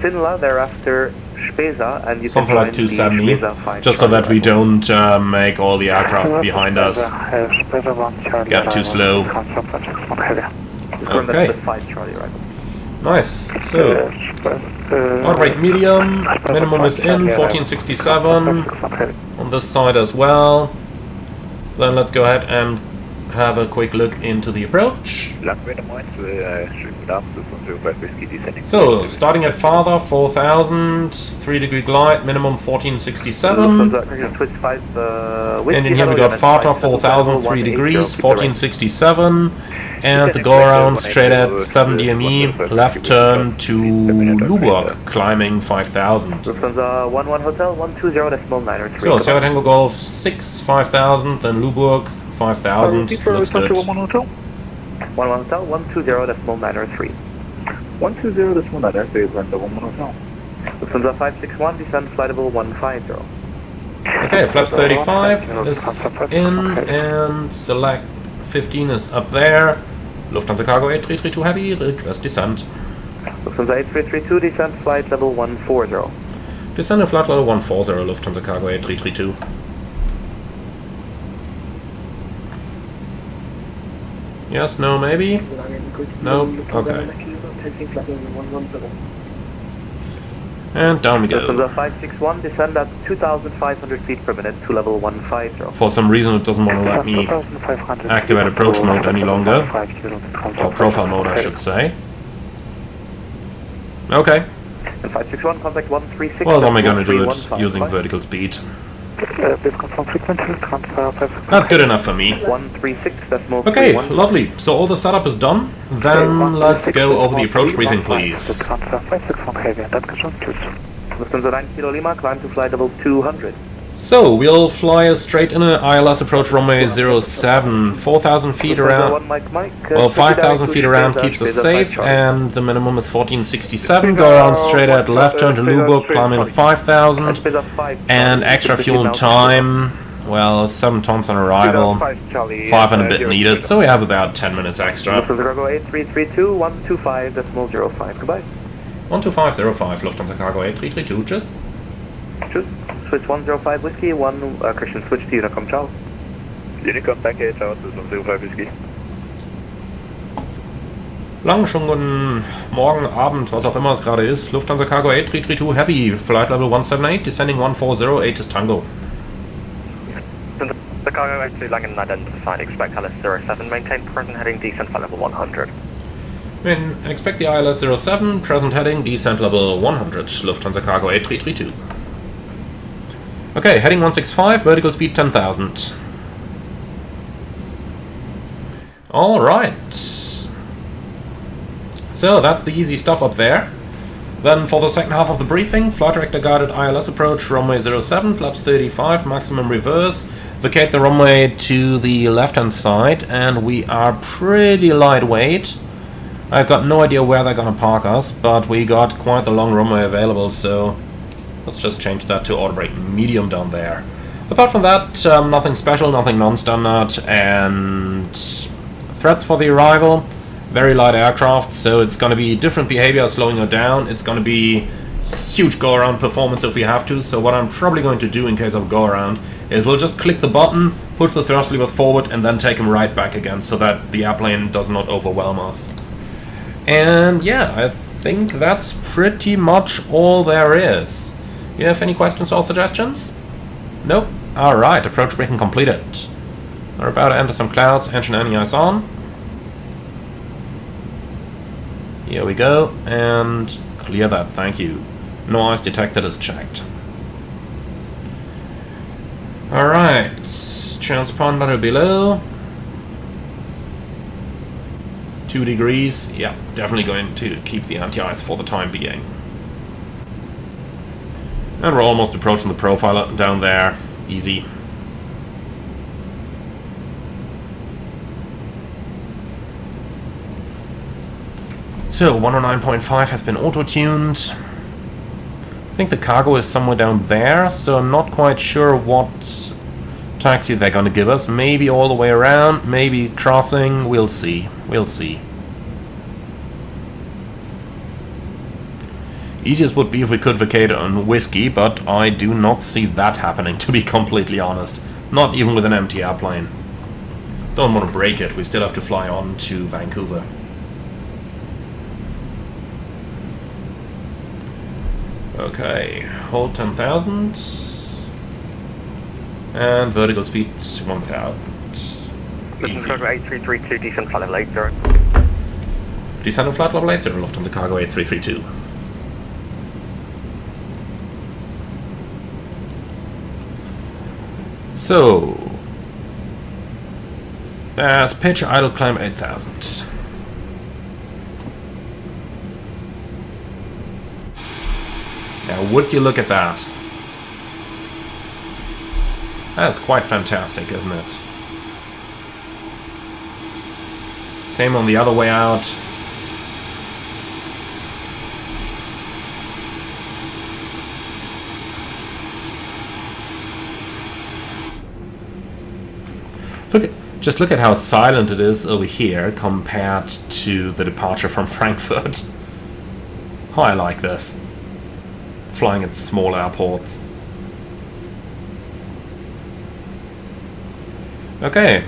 Xinla, thereafter Spesa, and you something can like join 270, the Spesa just so that we don't make all the aircraft behind us get too slow. Okay. 5 Charlie, right? Nice. So, alright, medium, minimum is in, 1467, on this side as well. Then let's go ahead and have a quick look into the approach. So, starting at farther, 4000, 3-degree glide, minimum 1467. And in here we got farther, 4000, 3 degrees, 1467. And the go around straight at 7 DME, left turn to Luburg, climbing 5000. Lufthansa 11 Hotel 120.903. So, Sierra Tango Golf 6, 5000, then Luburg 5000. Looks good. 11 Hotel 120.903. 120.903 is the 1 Hotel. Lufthansa 561, descend flight level 150. Okay, flaps 35 is in, and select 15 is up there. Lufthansa Cargo 8332 Heavy, request descent. Lufthansa 8332, descend flight level 140. Descend at flight level 140, Lufthansa Cargo 8332. Yes, no, maybe? No? Okay. And down we go. Lufthansa 561, descend at 2,500 feet per minute to level 150. For some reason it doesn't want to let me activate approach mode any longer. Or profile mode, I should say. Okay. And 561, contact 136. Well, then we're gonna do it using vertical speed. That's good enough for me. 136.3. Okay, lovely. So all the setup is done. Then let's go over the approach briefing, please. Lufthansa 9 Kilo Lima, climb to flight level 200. So we'll fly straight in an ILS approach runway 07, 4,000 feet around. Well, 5,000 feet around keeps us safe, and the minimum is 1467. Go around straight at left turn to Luburg, climbing 5,000, and extra fuel and time. Well, 7 tons on arrival, 5 and a bit needed, so we have about 10 minutes extra. Lufthansa Cargo 8332, 125.05. Goodbye. 12505, Lufthansa Cargo 8332, just. Switch 105 Whiskey, 1 Christian, switch to Unicom, ciao. Unicom, danke, ciao, das ist 105 Whiskey. Lang schon guten Morgen, Abend, was auch immer es gerade ist. Lufthansa Cargo 8332 Heavy, flight level 178, descending 140, 8 is Tango. The cargo actually Langen unidentified, expect ILS 07, maintain present heading, descent flight level 100. Expect the ILS 07, present heading, descent level 100, Lufthansa Cargo 8332. Okay, heading 165, vertical speed 10,000. Alright. So that's the easy stuff up there. Then for the second half of the briefing, flight director guided ILS approach, runway 07, flaps 35, maximum reverse. Vacate the runway to the left-hand side, and we are pretty lightweight. I've got no idea where they're gonna park us, but we got quite the long runway available, so let's just change that to auto brake medium down there. Apart from that, nothing special, nothing non-standard, and threats for the arrival. Very light aircraft, so it's going to be different behavior slowing her down. It's going to be huge go-around performance if we have to, so what I'm probably going to do in case of go-around is we'll just click the button, push the thrust levers forward, and then take them right back again so that the airplane does not overwhelm us. And yeah, I think that's pretty much all there is. You have any questions or suggestions? Nope? Alright, approach briefing completed. We're about to enter some clouds, engine anti-ice on. Here we go, and clear that, thank you. No ice detected is checked. Alright, transponder below. 2 degrees. Yeah, definitely going to keep the anti-ice for the time being. And we're almost approaching the profile down there. Easy. So 109.5 has been auto-tuned. I think the cargo is somewhere down there, so I'm not quite sure what taxi they're gonna give us. Maybe all the way around, maybe crossing, we'll see. We'll see. Easiest would be if we could vacate on Whiskey, but I do not see that happening, to be completely honest. Not even with an empty airplane. Don't want to break it, we still have to fly on to Vancouver. Okay, hold 10,000. And vertical speed 1,000. Lufthansa Cargo 8332, descent flight level 80. Descent on flight level 80, Lufthansa Cargo 8332. So, as pitch idle climb 8,000. Now, would you look at that? That's quite fantastic, isn't it? Same on the other way out. Just look at how silent it is over here compared to the departure from Frankfurt. Oh, I like this. Flying at small airports. Okay,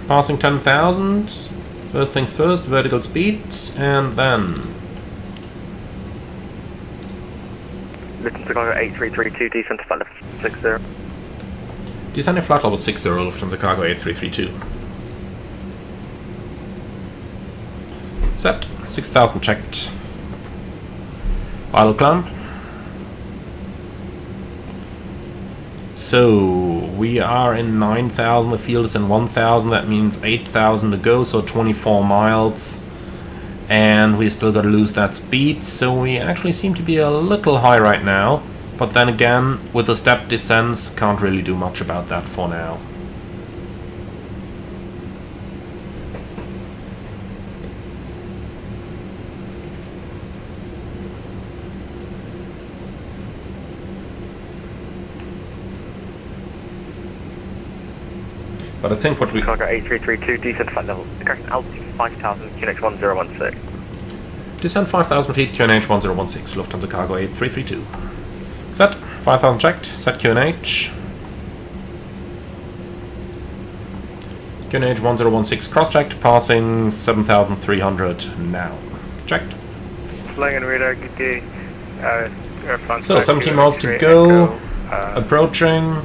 passing 10,000. First things first, vertical speed, and then... Lufthansa Cargo 8332, descent to flight level 60. Descending flight level 60, Lufthansa Cargo 8332. Set, 6,000 checked. Idle climb. So, we are in 9,000, the field is in 1,000, that means 8,000 to go, so 24 miles. And we still gotta lose that speed, so we actually seem to be a little high right now. But then again, with the step descents, can't really do much about that for now. But I think what we... Cargo 8332, descent flight level, correct altitude 5,000, QNH 1016. Descent 5,000 feet, QNH 1016, Lufthansa Cargo 8332. Set, 5,000 checked, set QNH. QNH 1016 cross-checked, passing 7,300 now. Checked. Flying and radar, good day. So, 17 miles to go, approaching.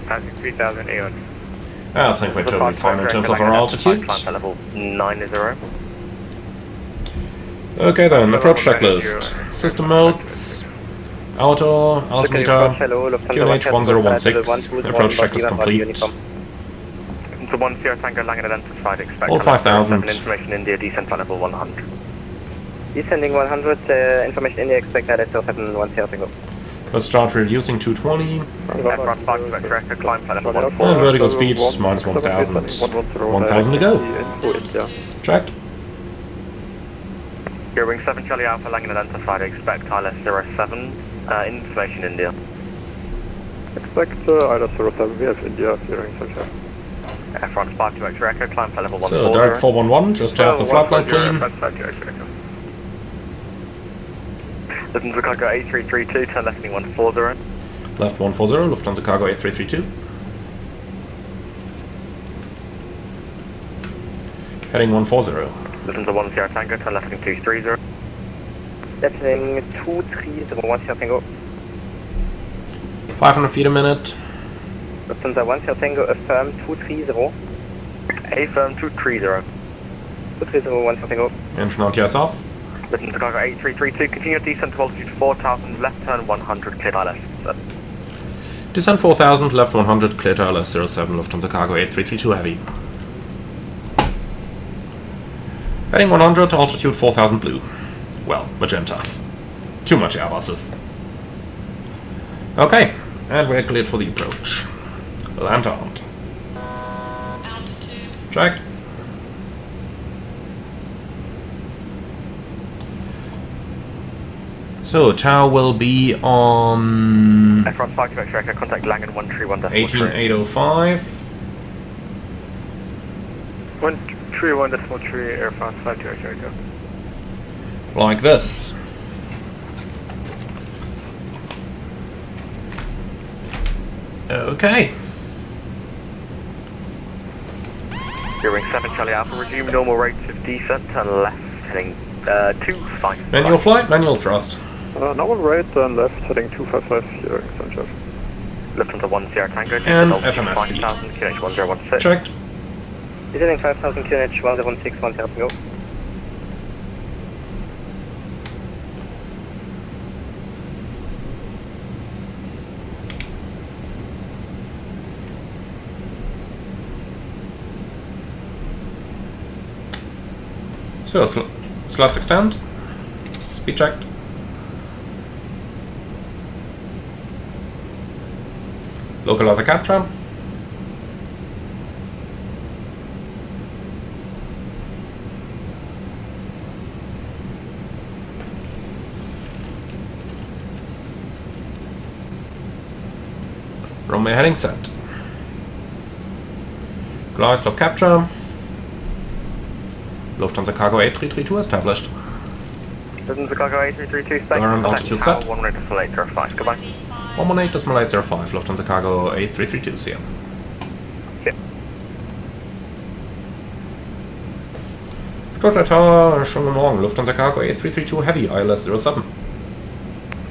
Passing 3,000 Aeon. I think we're totally fine in terms of our altitude. Level 90. Okay then, approach checklist. System modes, auto, altimeter, QNH 1016, approach checklist complete. The 10 Tango Langen identified, expect All 5,000. information India, descent flight level 100. Descending 100, information India, expect that at 710 Tango. Let's start reducing 220. Aircraft 5 to extract, climb flight level 14. And vertical speed, minus 1,000. 1,000 to go. Checked. Gearing 7 Charlie Alpha Langen identified, expect ILS 07, information India. Expect ILS 07, VF India, hearing sunshine. Air France 5 to extract, climb flight level 140. So, direct 411, just to have the flight line clean. Lufthansa Cargo 8332, turn left heading 140. Left 140, Lufthansa Cargo 8332. Heading 140. Lufthansa 10 Tango, turn left heading 230. Left heading 230, 10 Tango. 500 feet a minute. Lufthansa 10 Tango, affirm 230. Affirm 230. 230, 10 Tango. Engine RTS off. Lufthansa Cargo 8332, continue descent to altitude 4,000, left turn 100, cleared ILS. Descent 4,000, left 100, cleared ILS 07, Lufthansa Cargo 8332 heavy. Heading 100, altitude 4000 blue. Well, magenta. Too much Airbuses. Okay, and we're cleared for the approach. Land armed. Checked. So, tower will be on... F1 5 to X-Ray, contact Langen 131.3. 18805. 131.3, Air France 5 to X-Ray, go. Like this. Okay. Gearing 7 Charlie Alpha, resume normal rates of descent and left, heading 255. Manual flight, manual thrust. Normal right and left, heading 255 here, Sunshine. Lufthansa 1 Sierra Tango, And FMS speed. 5000, QNH 1016. Checked. Descending 5000 QNH 106, 10 go. So, slots extend. Speed checked. Localizer capture. Runway heading set. Glide slope capture. Lufthansa Cargo 8332 established. Lufthansa Cargo 8332, space. Current altitude set. 118.805, goodbye. 118.805, Lufthansa Cargo 8332, see ya. Okay. Stuttgart Tower, schönen guten Morgen, Lufthansa Cargo 8332 Heavy, ILS 07.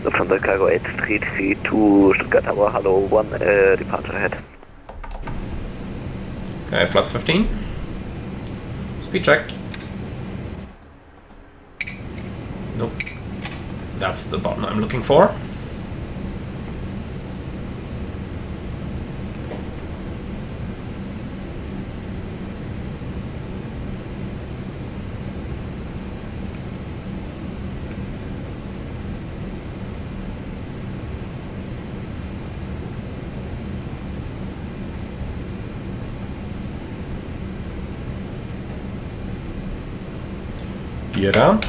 Lufthansa Cargo 8332, Stuttgart Tower, hello, 1 departure ahead. Okay, flaps 15. Speed checked. Nope. That's the button I'm looking for. Gear down.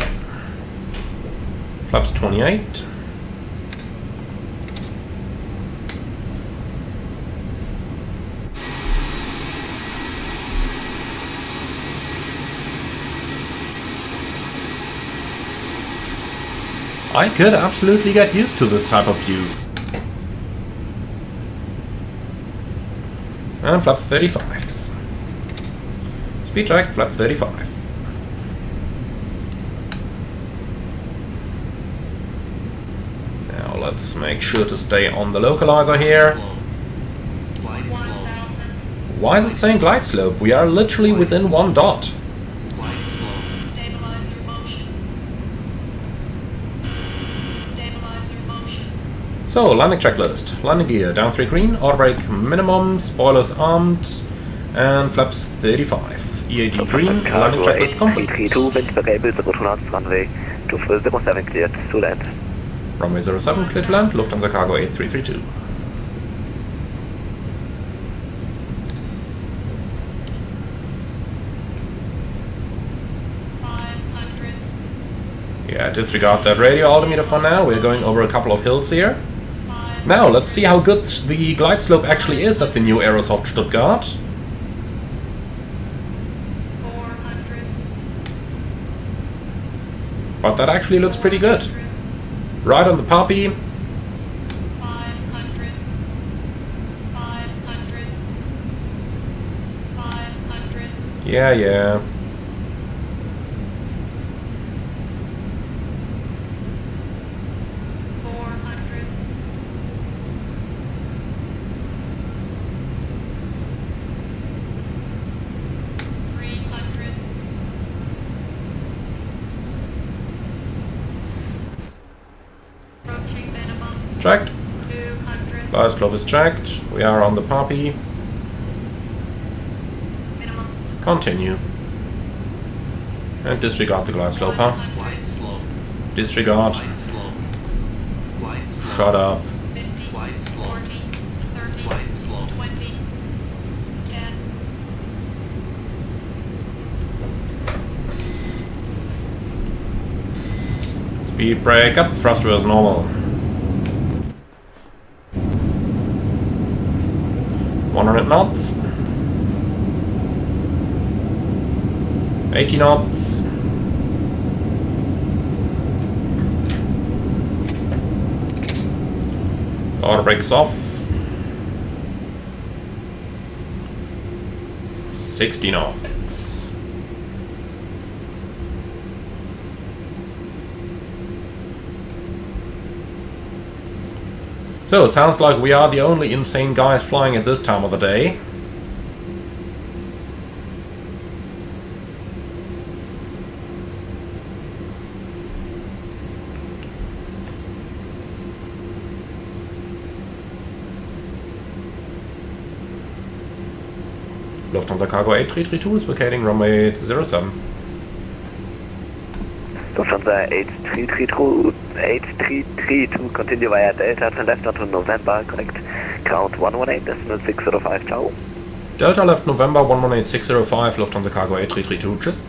Flaps 28. I could absolutely get used to this type of view. And flaps 35. Speed check, flap 35. Let's make sure to stay on the localizer here. Why is it saying glide slope? We are literally within 1 dot. So, landing checklist. Landing gear, down 3 green, auto brake minimum, spoilers armed, and flaps 35. EAD green, landing checklist complete. Wind variable 0 knots, runway 07 cleared to land. Runway 07 clear to land, Lufthansa Cargo 8332. Yeah, disregard that radio altimeter for now, we're going over a couple of hills here. Now, let's see how good the glide slope actually is at the new Aerosoft Stuttgart. But that actually looks pretty good. Right on the puppy. 500. Yeah. 400. 300. Approaching minimum. Checked. 200. Glide slope is checked. We are on the puppy. Minimum. Continue. And disregard the glide slope, huh? Disregard. Shut up. 50, 40, 30, 20, 10. Speed brake up, thruster as normal. 100 knots. 80 knots. Auto brakes off. 60 knots. So, it sounds like we are the only insane guys flying at this time of the day. Lufthansa Cargo 8332 is vacating runway 07. Lufthansa 8332, continue via Delta to left onto November, correct. Count 118.605, ciao. Delta left November 118605, Lufthansa Cargo 8332, tschüss.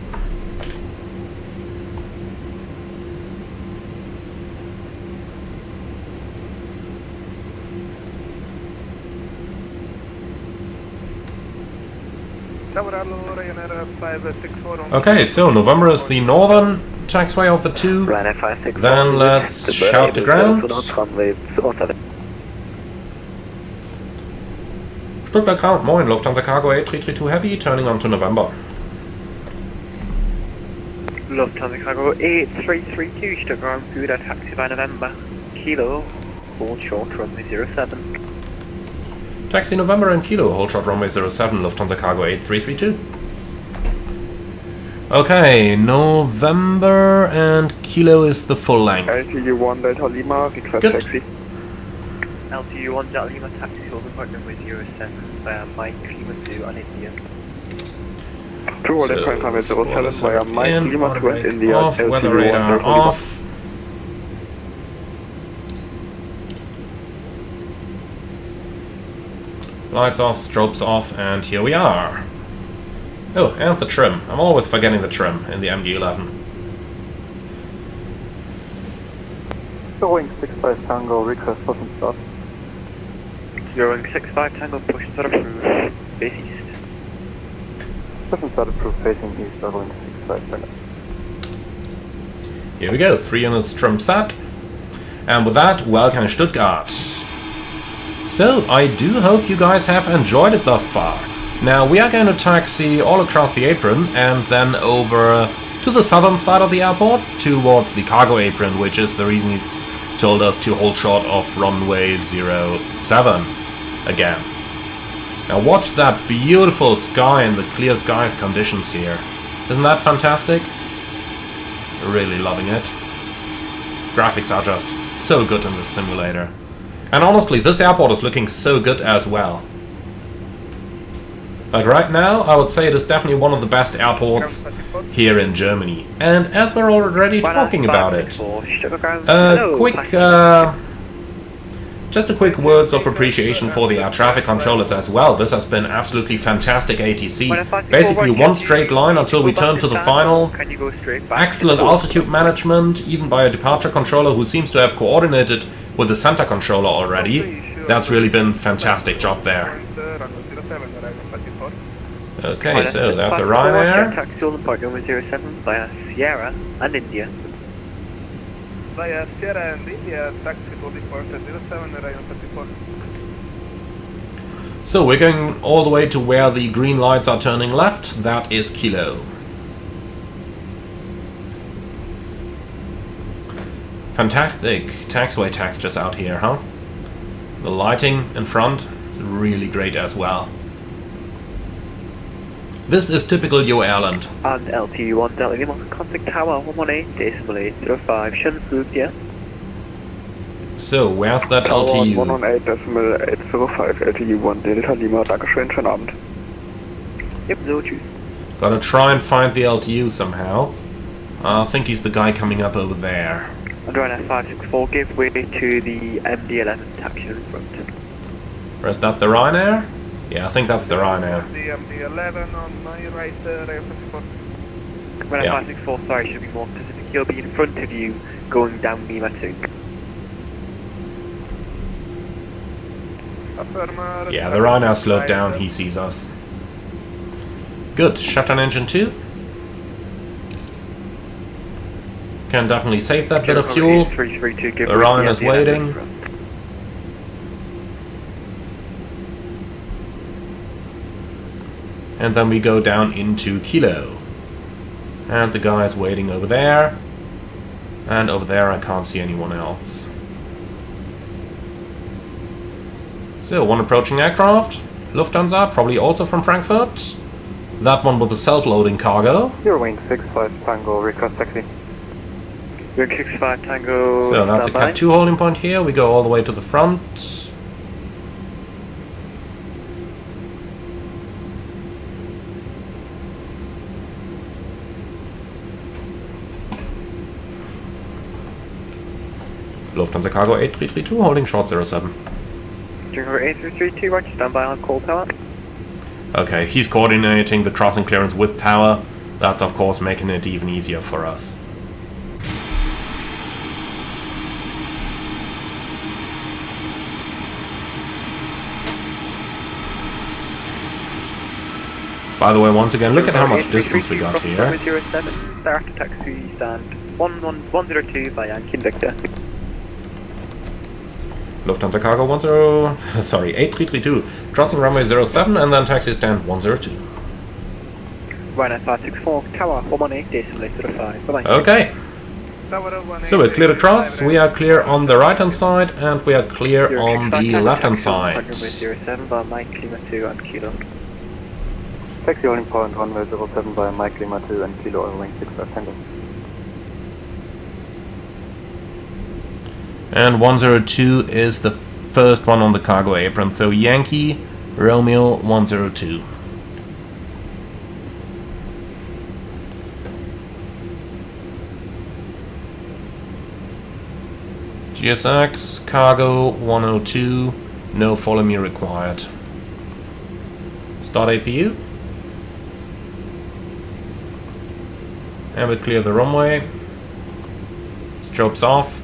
Okay, so November is the northern taxiway of the two. Then let's shout the ground. Stuttgart ground, moin, Lufthansa Cargo 8332 Heavy, turning on to November. Lufthansa Cargo 8332, Stuttgart, good at taxi by November. Kilo, hold short, runway 07. Taxi November and Kilo, hold short runway 07, Lufthansa Cargo 8332. Okay, November and Kilo is the full length. LTU1 Delta Lima, request Good. taxi. LTU1 Delta Lima, taxi hold apart number 07, via Mike Lima 2 on India. Two Order Point Command 07 via Mike in, Lima to West India, off, weather LTU1 radar Delta Lima. off. Lights off, strobes off, and here we are. Oh, and the trim. I'm always forgetting the trim in the MD-11. Boeing 65 Tango, request push and start. Boeing 65 Tango, push and start approved, base east. Push and start approved, facing east, Boeing 65 Tango. Here we go, 3 units trim set. And with that, welcome to Stuttgart. So, I do hope you guys have enjoyed it thus far. Now, we are going to taxi all across the apron and then over to the southern side of the airport towards the cargo apron, which is the reason he's told us to hold short of runway 07 again. Now, watch that beautiful sky and the clear skies conditions here. Isn't that fantastic? Really loving it. Graphics are just so good in this simulator. And honestly, this airport is looking so good as well. Like right now, I would say it is definitely one of the best airports here in Germany. And as we're already talking about it, just a quick words of appreciation for the air traffic controllers as well. This has been absolutely fantastic ATC. Basically one straight line until we turn to the final. Excellent altitude management, even by a departure controller who seems to have coordinated with the center controller already. That's really been a fantastic job there. Okay, so that's a Ryanair. Taxi hold apart number 07 via Sierra and India. Via Sierra and India, taxi hold apart 07 Ryan 34. So we're going all the way to where the green lights are turning left. That is Kilo. Fantastic taxiway textures out here, huh? The lighting in front is really great as well. This is typical Yo Airland. And LTU1 Delta Lima, contact tower 118.805, Shenzhen, yeah? So, where's that LTU? 118.805, LTU1 Delta Lima, Dankeschön, schönen Abend. Yep, no choose. Gotta try and find the LTU somehow. I think he's the guy coming up over there. Ryanair 564, give way to the MD-11 taxi in front. Or is that the Ryanair? Yeah, I think that's the Ryanair. The MD-11 on my right, Ryanair 54. Ryanair Yeah. 564, sorry, should be more specific. He'll be in front of you, going down Lima 2. Yeah, the Ryanair slowed down, he sees us. Good, shutdown engine 2. Can definitely save that bit of fuel. 332, give The way to Ryanair is MD-11 in waiting. front. And then we go down into Kilo. And the guy is waiting over there. And over there I can't see anyone else. So, one approaching aircraft. Lufthansa, probably also from Frankfurt. That one with the self-loading cargo. Eurowing 65 Tango, request taxi. Yoke 65 Tango. So that's a standby. Cat 2 holding point here. We go all the way to the front. Lufthansa Cargo 8332 holding short 07. Tango 8332, right, standby on call tower. Okay, he's coordinating the crossing clearance with tower. That's of course making it even easier for us. By the way, once again, look at how much distance we got here. 07, start to taxi stand 102 by Yankee Victor. Lufthansa Cargo 8332. Crossing runway 07 and then taxi stand 102. Ryanair 564, tower 118.05. Bye bye. Okay, so we're clear across, we are clear on the right hand side and we are clear on the left hand side. 07 by Mike Lima 2 and Kilo. Taxi holding point runway 07 by Mike Lima 2 and Kilo Eurowing 65 Tango. And 102 is the first one on the cargo apron, so Yankee Romeo 102. GSX cargo 102, no follow me required. Start APU. And we clear the runway. Strobes off.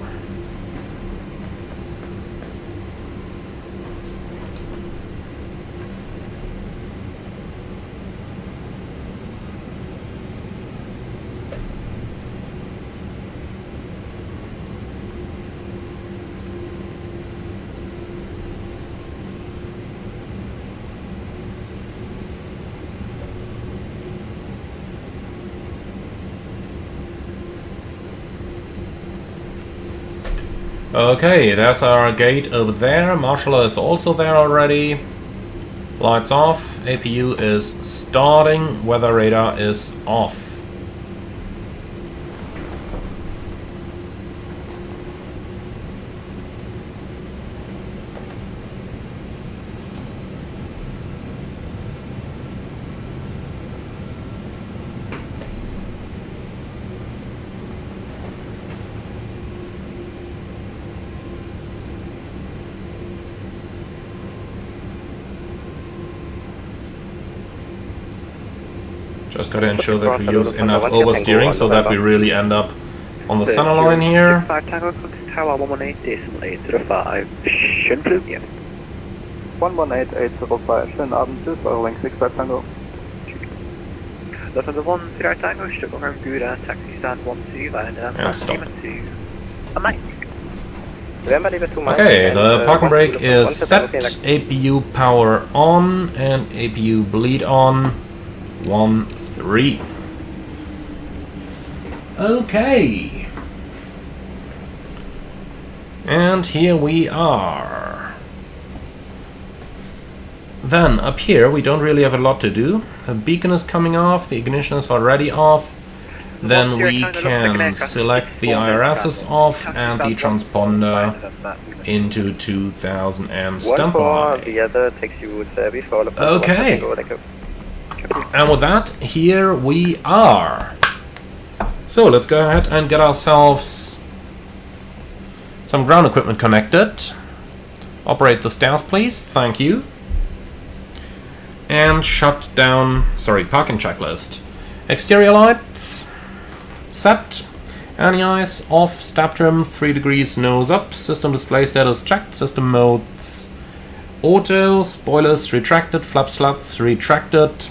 Okay, that's our gate over there. Marshaller is also there already. Lights off. APU is starting. Weather radar is off. Just gotta ensure that we use enough oversteering so that we really end up on the center line here. 5 Tango, tower 118.805. Schönen Flug, ja. 118.805, schönen Abend, tschüss, Eurowing 65 Tango. Lufthansa 10 Tango, Stuttgart Gouda, taxi stand 12 and stop. Lima 2. Mike. Okay, the parking brake is set, APU power on, and APU bleed on. 1-3. Okay. And here we are. Then up here we don't really have a lot to do. The beacon is coming off, the ignition is already off. Then we can select the IRSs off and the transponder into 2000 and standby. Okay. And with that, here we are. So let's go ahead and get ourselves some ground equipment connected. Operate the stairs, please. Thank you. And shut down, parking checklist. Exterior lights set. Anti-ice off. Step trim 3 degrees nose up. System display status checked. System modes auto. Spoilers retracted. Flap slats retracted.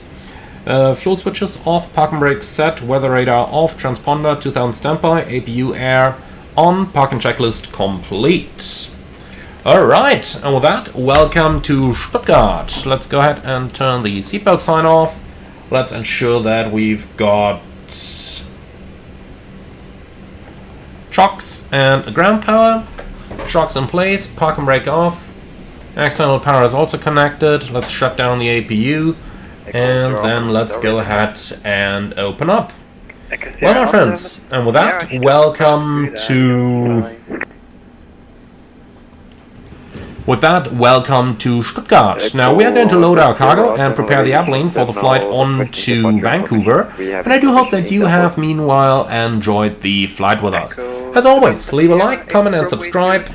Fuel switches off. Parking brakes set. Weather radar off. Transponder 2000 standby. APU air on. Parking checklist complete. Alright, and with that, welcome to Stuttgart. Let's go ahead and turn the seatbelt sign off. Let's ensure that we've got shocks and ground power. Shocks in place, parking brake off. External power is also connected. Let's shut down the APU. And then let's go ahead and open up. Well, my friends, and with that, welcome to... welcome to Stuttgart. Now we are going to load our cargo and prepare the airplane for the flight on to Vancouver, and I do hope that you have meanwhile enjoyed the flight with us. As always, leave a like, comment and subscribe.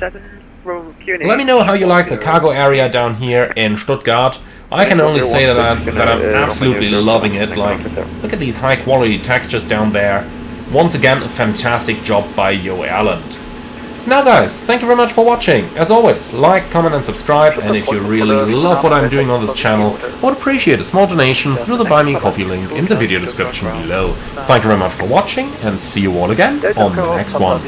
Let me know how you like the cargo area down here in Stuttgart. I can only say that I'm absolutely loving it. Like, look at these high quality textures down there. Once again, a fantastic job by Yoke Airline. Now guys, thank you very much for watching. As always, like, comment and subscribe, and if you really love what I'm doing on this channel, I would appreciate a small donation through the Buy Me Coffee link in the video description below. Thank you very much for watching, and see you all again on the next one.